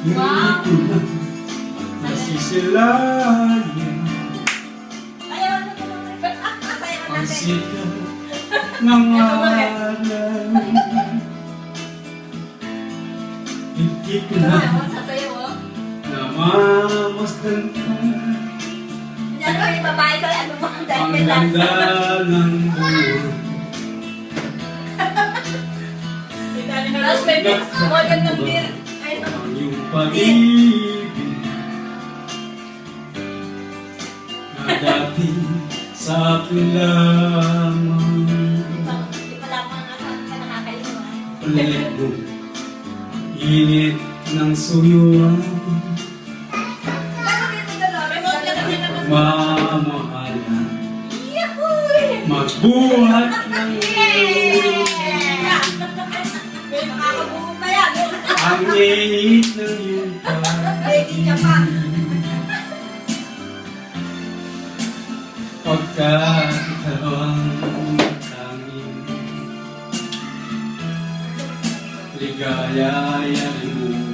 Hindi ko na nasisilayan ang sikat ng araw. Hindi ko na namamasdan pa ang ganda ng buhay. Ang iyong pag-ibig na dati sa akin lamang. Ulit mo, init ng suyuan, mamahalan, magbuhat ng ang init ng iyong pag-ibig. Pagkat ikaw ang tanging ligaya mo.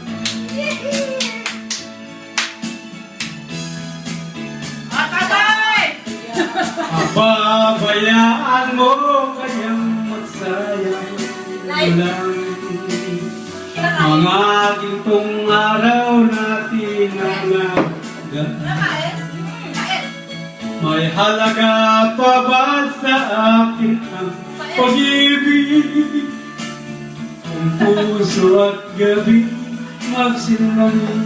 Pabayaan mo kayang magsayang lang mga gintong araw natin ang nagdaan. May halaga pa ba sa akin ang pag-ibig? Kung puso at gabi magsinangin,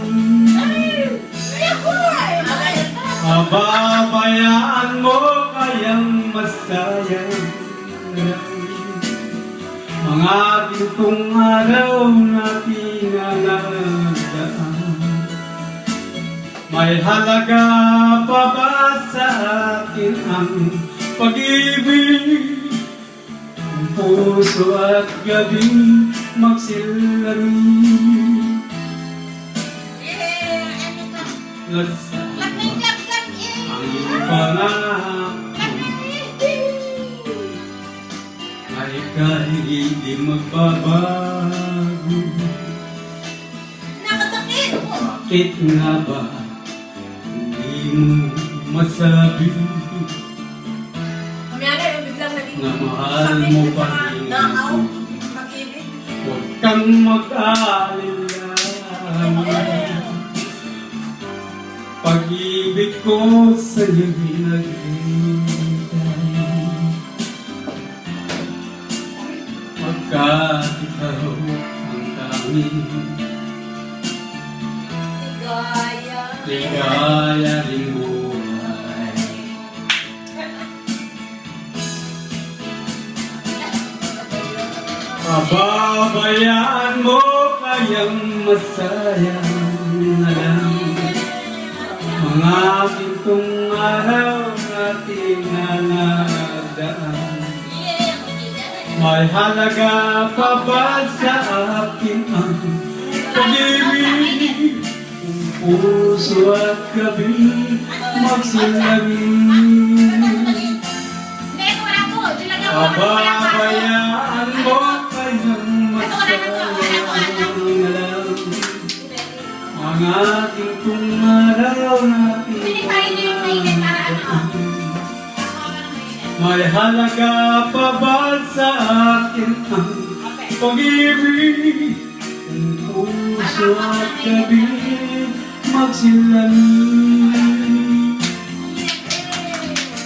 pababayaan mo kayang masayang mga gintong araw natin na nagdaan. May halaga pa ba sa akin ang pag-ibig? Kung puso at gabi magsilangin, ang iyong pangako ay kahit hindi magbabago. Bakit nga ba hindi mo masabi na mahal mo pa rin ako? Huwag kang mag-alala, pag-ibig ko sa'yo hinaghintay. Pagkat ikaw ang tanging ligaya ring buhay. Pababayaan mo kayang masayang na lang mga gintong araw natin na nagdaan. May halaga pa ba sa akin ang pag-ibig? Kung puso at gabi magsilangin, pababayaan mo kayang masayang na lang ang ating kung araw natin. May halaga pa ba sa akin ang pag-ibig? Kung puso at gabi magsilangin,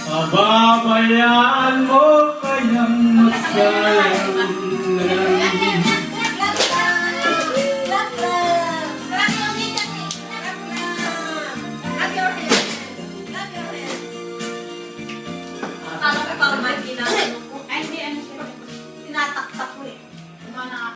pababayaan mo kayang masayang lang. Kalau ke Pak Martina